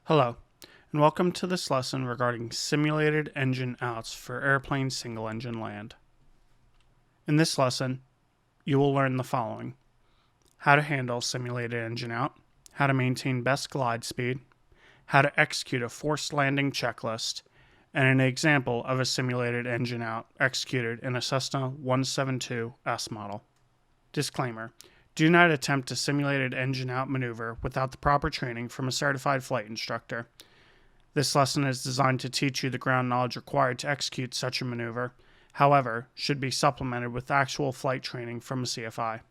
Hello, and welcome to this lesson regarding simulated engine outs for airplane single-engine land. In this lesson, you will learn the following: how to handle simulated engine out, how to maintain best glide speed, how to execute a forced landing checklist, and an example of a simulated engine out executed in a Cessna 172S model. Disclaimer: do not attempt a simulated engine out maneuver without the proper training from a certified flight instructor. This lesson is designed to teach you the ground knowledge required to execute such a maneuver, however, should be supplemented with actual flight training from a CFI.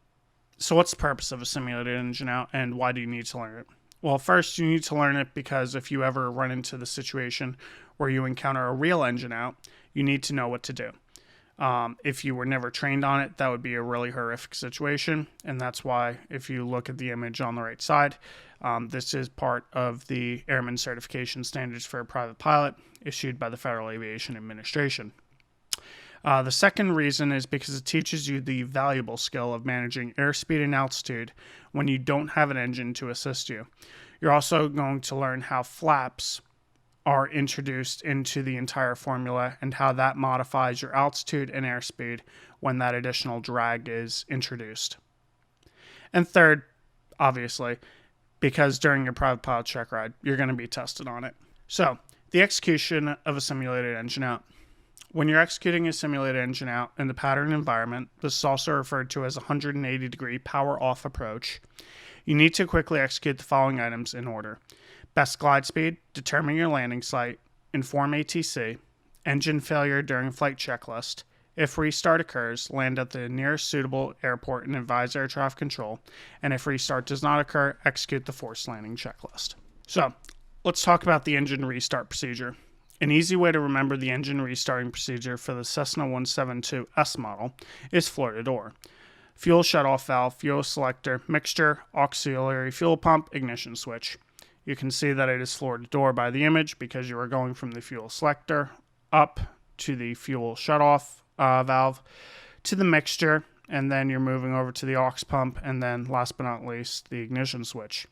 So what's the purpose of a simulated engine out, and why do you need to learn it? Well, first, you need to learn it because if you ever run into the situation where you encounter a real engine out, you need to know what to do. If you were never trained on it, that would be a really horrific situation, and that's why if you look at the image on the right side, this is part of the Airman Certification Standards for a Private Pilot issued by the Federal Aviation Administration. The second reason is because it teaches you the valuable skill of managing airspeed and altitude when you don't have an engine to assist you. You're also going to learn how flaps are introduced into the entire formula and how that modifies your altitude and airspeed when that additional drag is introduced. And third, obviously, because during your private pilot check ride, you're going to be tested on it. So, the execution of a simulated engine out. When you're executing a simulated engine out in the pattern environment, this is also referred to as a 180-degree power off approach, you need to quickly execute the following items in order: best glide speed, determine your landing site, inform ATC, engine failure during flight checklist. If restart occurs, land at the nearest suitable airport and advise air traffic control. And if restart does not occur, execute the forced landing checklist. So, let's talk about the engine restart procedure. An easy way to remember the engine restarting procedure for the Cessna 172S model is floor to door. Fuel shutoff valve, fuel selector, mixture, auxiliary fuel pump, ignition switch. You can see that it is floor to door by the image because you are going from the fuel selector up to the fuel shutoff valve to the mixture, and then you're moving over to the aux pump, and then last but not least, the ignition switch.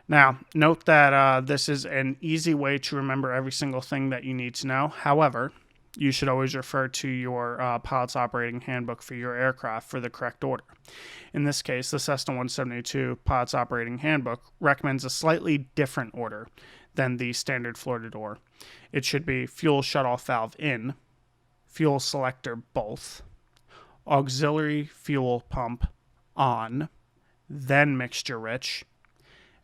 Now, note that this is an easy way to remember every single thing that you need to know. However, you should always refer to your pilot's operating handbook for your aircraft for the correct order. In this case, the Cessna 172 pilot's operating handbook recommends a slightly different order than the standard floor to door. It should be fuel shutoff valve in, fuel selector both, auxiliary fuel pump on, then mixture rich,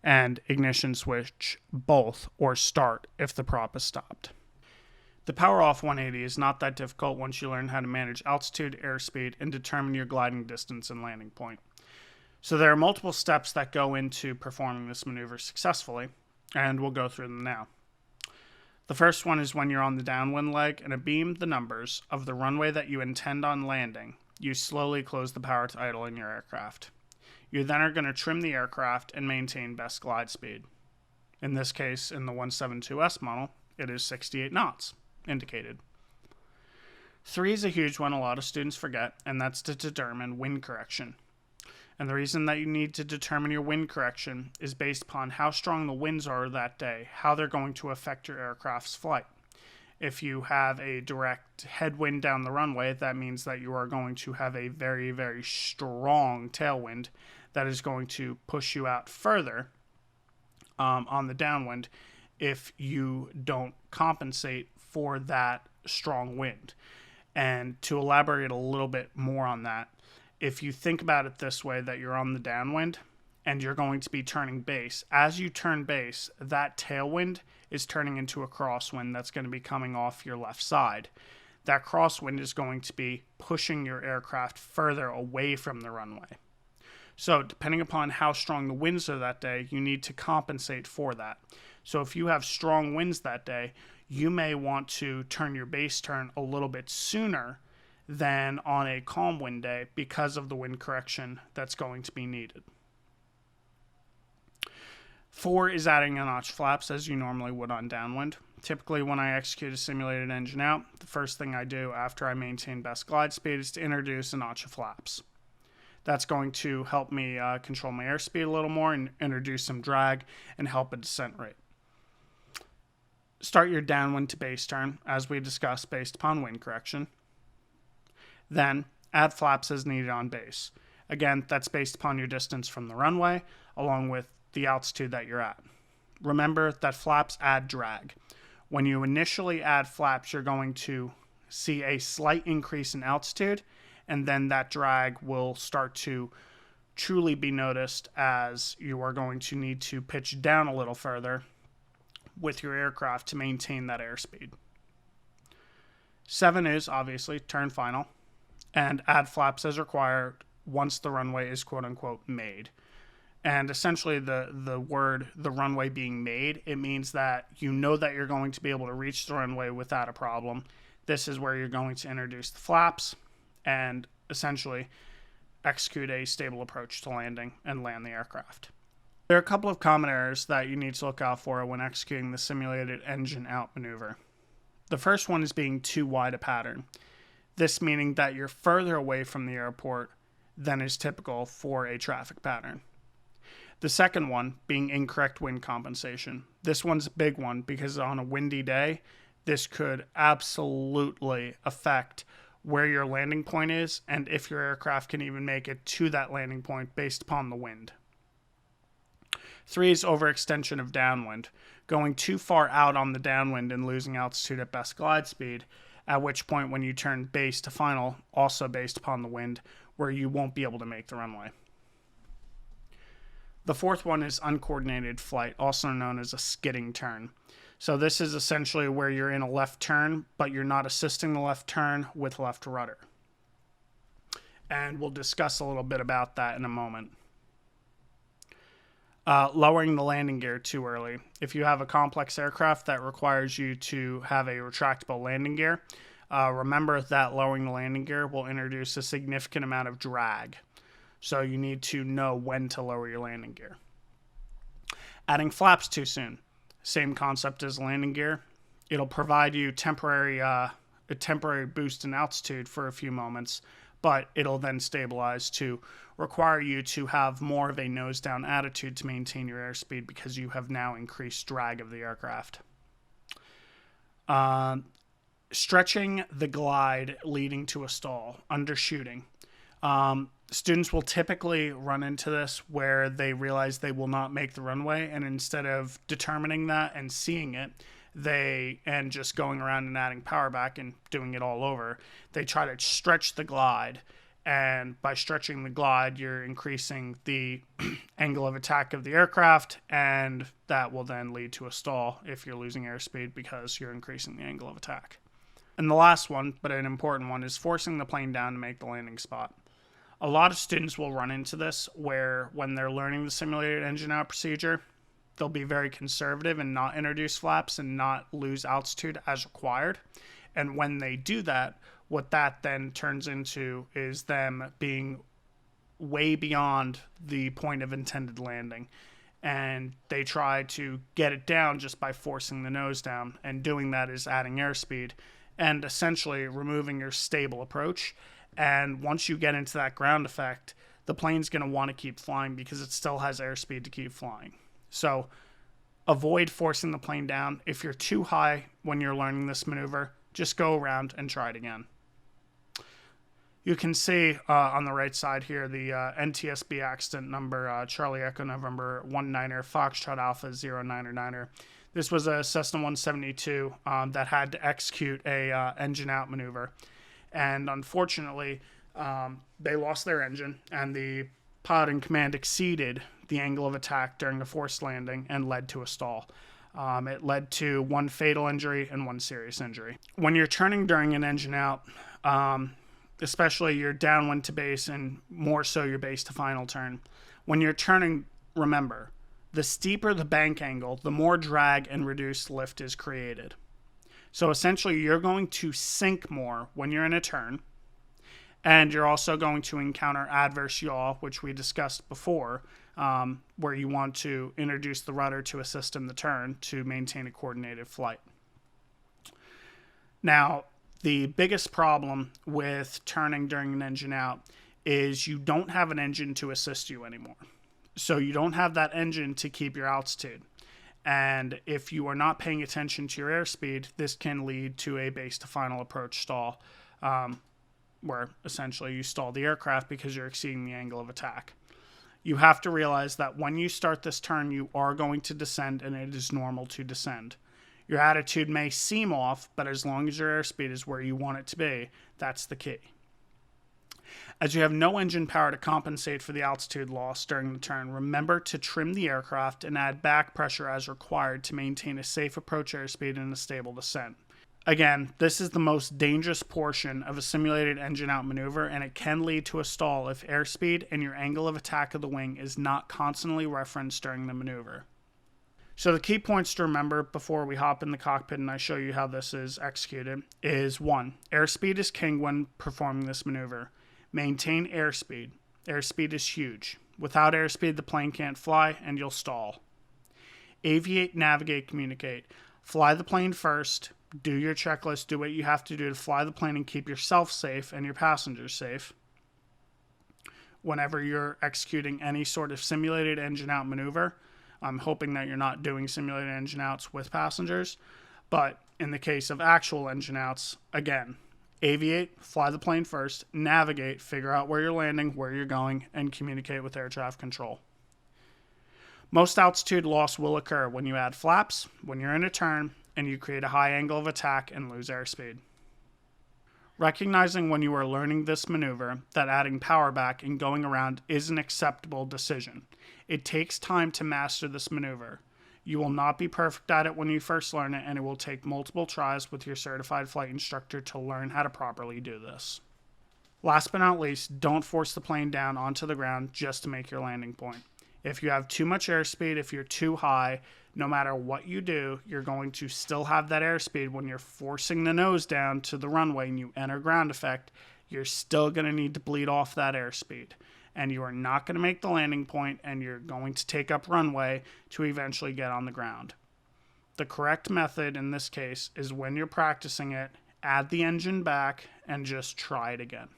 and ignition switch both or start if the prop is stopped. The power off 180 is not that difficult once you learn how to manage altitude, airspeed, and determine your gliding distance and landing point. So there are multiple steps that go into performing this maneuver successfully, and we'll go through them now. The first one is when you're on the downwind leg and abeam the numbers of the runway that you intend on landing, you slowly close the power to idle in your aircraft. You then are going to trim the aircraft and maintain best glide speed. In this case, in the 172S model, it is 68 knots indicated. 3 is a huge one a lot of students forget, and that's to determine wind correction. And the reason that you need to determine your wind correction is based upon how strong the winds are that day, how they're going to affect your aircraft's flight. If you have a direct headwind down the runway, that means that you are going to have a very, very strong tailwind that is going to push you out further on the downwind if you don't compensate for that strong wind. And to elaborate a little bit more on that, if you think about it this way, that you're on the downwind and you're going to be turning base, as you turn base, that tailwind is turning into a crosswind that's going to be coming off your left side. That crosswind is going to be pushing your aircraft further away from the runway. So depending upon how strong the winds are that day, you need to compensate for that. So if you have strong winds that day, you may want to turn your base turn a little bit sooner than on a calm wind day because of the wind correction that's going to be needed. 4 is adding a notch flaps as you normally would on downwind. Typically when I execute a simulated engine out, the first thing I do after I maintain best glide speed is to introduce a notch of flaps. That's going to help me control my airspeed a little more and introduce some drag and help a descent rate. Start your downwind to base turn, as we discussed, based upon wind correction. Then add flaps as needed on base. Again, that's based upon your distance from the runway, along with the altitude that you're at. Remember that flaps add drag. When you initially add flaps, you're going to see a slight increase in altitude, and then that drag will start to truly be noticed as you are going to need to pitch down a little further with your aircraft to maintain that airspeed. 7 is obviously turn final and add flaps as required once the runway is quote-unquote made. And essentially the word, the runway being made, it means that you know that you're going to be able to reach the runway without a problem. This is where you're going to introduce the flaps and essentially execute a stable approach to landing and land the aircraft. There are a couple of common errors that you need to look out for when executing the simulated engine out maneuver. The first one is being too wide a pattern. This meaning that you're further away from the airport than is typical for a traffic pattern. The second one being incorrect wind compensation. This one's a big one because on a windy day, this could absolutely affect where your landing point is and if your aircraft can even make it to that landing point based upon the wind. 3 is overextension of downwind, going too far out on the downwind and losing altitude at best glide speed, at which point when you turn base to final, also based upon the wind, where you won't be able to make the runway. The fourth one is uncoordinated flight, also known as a skidding turn. So this is essentially where you're in a left turn, but you're not assisting the left turn with left rudder. And we'll discuss a little bit about that in a moment. Lowering the landing gear too early. If you have a complex aircraft that requires you to have a retractable landing gear, remember that lowering the landing gear will introduce a significant amount of drag. So you need to know when to lower your landing gear. Adding flaps too soon. Same concept as landing gear. It'll provide you a temporary boost in altitude for a few moments, but it'll then stabilize to require you to have more of a nose down attitude to maintain your airspeed because you have now increased drag of the aircraft. Stretching the glide leading to a stall, undershooting. Students will typically run into this where they realize they will not make the runway, and instead of determining that and seeing it, and just going around and adding power back and doing it all over, they try to stretch the glide, and by stretching the glide, you're increasing the angle of attack of the aircraft, and that will then lead to a stall if you're losing airspeed because you're increasing the angle of attack. And the last one, but an important one, is forcing the plane down to make the landing spot. A lot of students will run into this where when they're learning the simulated engine out procedure, they'll be very conservative and not introduce flaps and not lose altitude as required. And when they do that, what that then turns into is them being way beyond the point of intended landing. And they try to get it down just by forcing the nose down. And doing that is adding airspeed and essentially removing your stable approach. And once you get into that ground effect, the plane's going to want to keep flying because it still has airspeed to keep flying. So avoid forcing the plane down. If you're too high when you're learning this maneuver, just go around and try it again. You can see on the right side here the NTSB accident number, Charlie Echo November 19er, Foxtrot Alpha 09er. This was a Cessna 172 that had to execute a engine out maneuver. And unfortunately, they lost their engine, and the pilot in command exceeded the angle of attack during a forced landing and led to a stall. It led to 1 fatal injury and 1 serious injury. When you're turning during an engine out, especially your downwind to base and more so your base to final turn, when you're turning, remember, the steeper the bank angle, the more drag and reduced lift is created. So essentially, you're going to sink more when you're in a turn, and you're also going to encounter adverse yaw, which we discussed before, where you want to introduce the rudder to assist in the turn to maintain a coordinated flight. Now, the biggest problem with turning during an engine out is you don't have an engine to assist you anymore. So you don't have that engine to keep your altitude. And if you are not paying attention to your airspeed, this can lead to a base to final approach stall, where essentially you stall the aircraft because you're exceeding the angle of attack. You have to realize that when you start this turn, you are going to descend, and it is normal to descend. Your attitude may seem off, but as long as your airspeed is where you want it to be, that's the key. As you have no engine power to compensate for the altitude loss during the turn, remember to trim the aircraft and add back pressure as required to maintain a safe approach airspeed and a stable descent. Again, this is the most dangerous portion of a simulated engine out maneuver, and it can lead to a stall if airspeed and your angle of attack of the wing is not constantly referenced during the maneuver. So the key points to remember before we hop in the cockpit and I show you how this is executed is 1. Airspeed is king when performing this maneuver. Maintain airspeed. Airspeed is huge. Without airspeed, the plane can't fly and you'll stall. Aviate, navigate, communicate. Fly the plane first. Do your checklist. Do what you have to do to fly the plane and keep yourself safe and your passengers safe. Whenever you're executing any sort of simulated engine out maneuver, I'm hoping that you're not doing simulated engine outs with passengers. But in the case of actual engine outs, again, aviate, fly the plane first, navigate, figure out where you're landing, where you're going, and communicate with air traffic control. Most altitude loss will occur when you add flaps, when you're in a turn, and you create a high angle of attack and lose airspeed. Recognizing when you are learning this maneuver that adding power back and going around is an acceptable decision. It takes time to master this maneuver. You will not be perfect at it when you first learn it, and it will take multiple tries with your certified flight instructor to learn how to properly do this. Last but not least, don't force the plane down onto the ground just to make your landing point. If you have too much airspeed, if you're too high, no matter what you do, you're going to still have that airspeed when you're forcing the nose down to the runway and you enter ground effect. You're still going to need to bleed off that airspeed. And you are not going to make the landing point, and you're going to take up runway to eventually get on the ground. The correct method in this case is when you're practicing it, add the engine back and just try it again.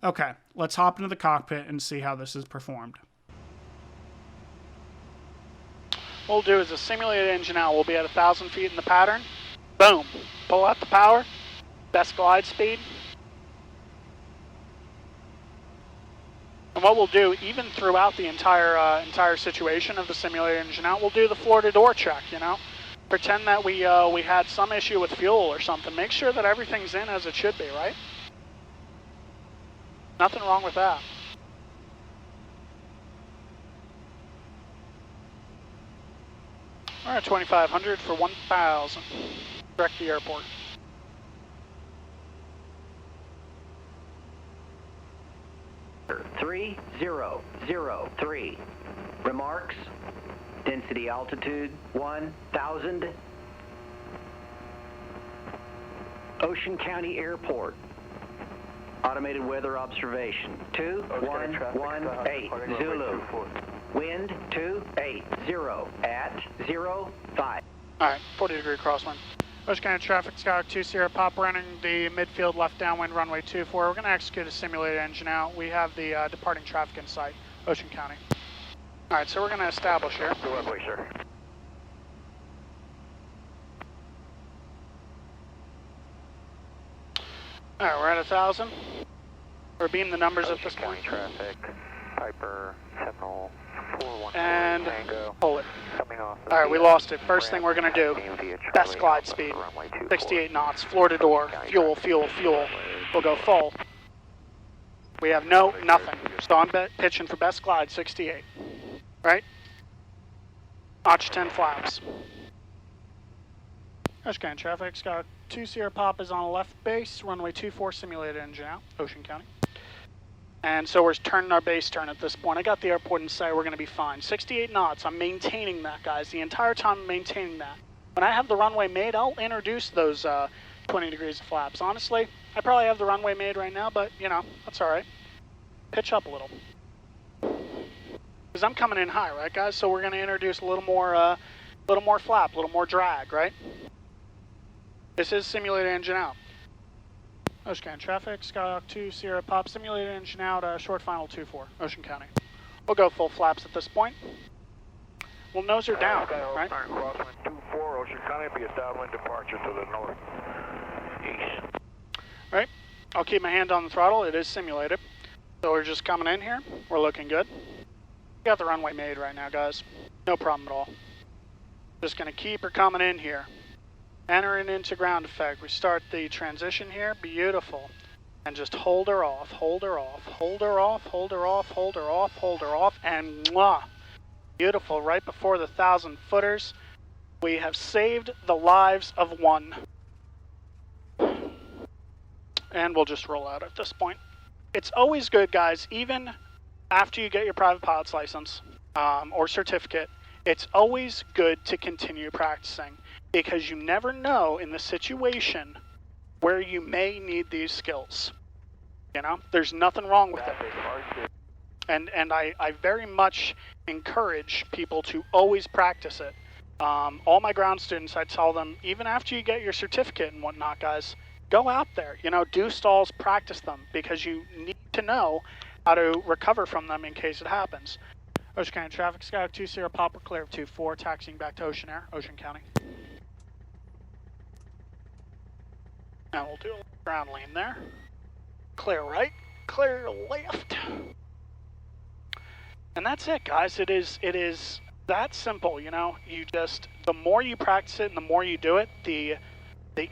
Okay, let's hop into the cockpit and see how this is performed. What we'll do is a simulated engine out. We'll be at 1,000 feet in the pattern. Boom. Pull out the power. Best glide speed. And what we'll do, even throughout the entire situation of the simulated engine out, we'll do the floor-to-door check, you know? Pretend that we had some issue with fuel or something. Make sure that everything's in as it should be, right? Nothing wrong with that. All right, 2,500 for 1,000. Direct the airport. Three 003. Remarks. Density altitude 1,000. Ocean County Airport. Automated weather observation 2118 Zulu. Wind 280 at 05. Alright, 40-degree crosswind. Ocean County traffic, Skyhawk 2 Sierra Pop running the midfield left downwind runway 24. We're going to execute a simulated engine out. We have the departing traffic in sight, Ocean County. Alright, so we're going to establish here. The runway, sir. Alright, we're at 1,000. We're beaming the numbers at this point. Traffic, Piper, Sentinel, 414 and Tango. pull it. Coming off. Alright, we lost it. First thing we're going to do, best glide speed, 68 knots, floor to door, fuel, fuel, fuel. We'll go full. We have nothing. So I'm pitching for best glide, 68. Right? Notch 10 flaps. Ocean County traffic, Skyhawk 2 Sierra Pop is on the left base, runway 24 simulated engine out, Ocean County. And so we're turning our base turn at this point. I got the airport in sight, we're going to be fine. 68 knots, I'm maintaining that, guys. The entire time I'm maintaining that. When I have the runway made, I'll introduce those 20 degrees of flaps. Honestly, I probably have the runway made right now, but, you know, that's all right. Pitch up a little. Because I'm coming in high, right, guys? So we're going to introduce a little more flap, a little more drag, right? This is simulated engine out. Ocean County traffic, Skyhawk 2 Sierra Pop, simulated engine out, short final 24, Ocean County. We'll go full flaps at this point. we'll nose her down, Skyhawk right? 9, crosswind 24, Ocean County, be a downwind departure to the northeast. Right. I'll keep my hand on the throttle. It is simulated. So we're just coming in here. We're looking good. Got the runway made right now, guys. No problem at all. Just going to keep her coming in here. Entering into ground effect. We start the transition here. Beautiful. And just hold her off, hold her off, hold her off, hold her off, hold her off, hold her off, and mwah! Beautiful. Right before the 1,000 footers, we have saved the lives of one. And we'll just roll out at this point. It's always good, guys, even after you get your private pilot's license or certificate, it's always good to continue practicing because you never know in the situation where you may need these skills. You know, there's nothing wrong with it. And I very much encourage people to always practice it. All my ground students, I tell them, even after you get your certificate and whatnot, guys, go out there, you know, do stalls, practice them, because you need to know how to recover from them in case it happens. Ocean County traffic, Skyhawk 20 Papa, clear of 24, taxiing back to Ocean Air, Ocean County. Now we'll do a ground lane there. Clear right, clear left. And that's it, guys. It is that simple, you know. You just, the more you practice it and the more you do it, the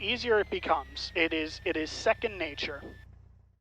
easier it becomes. It is second nature.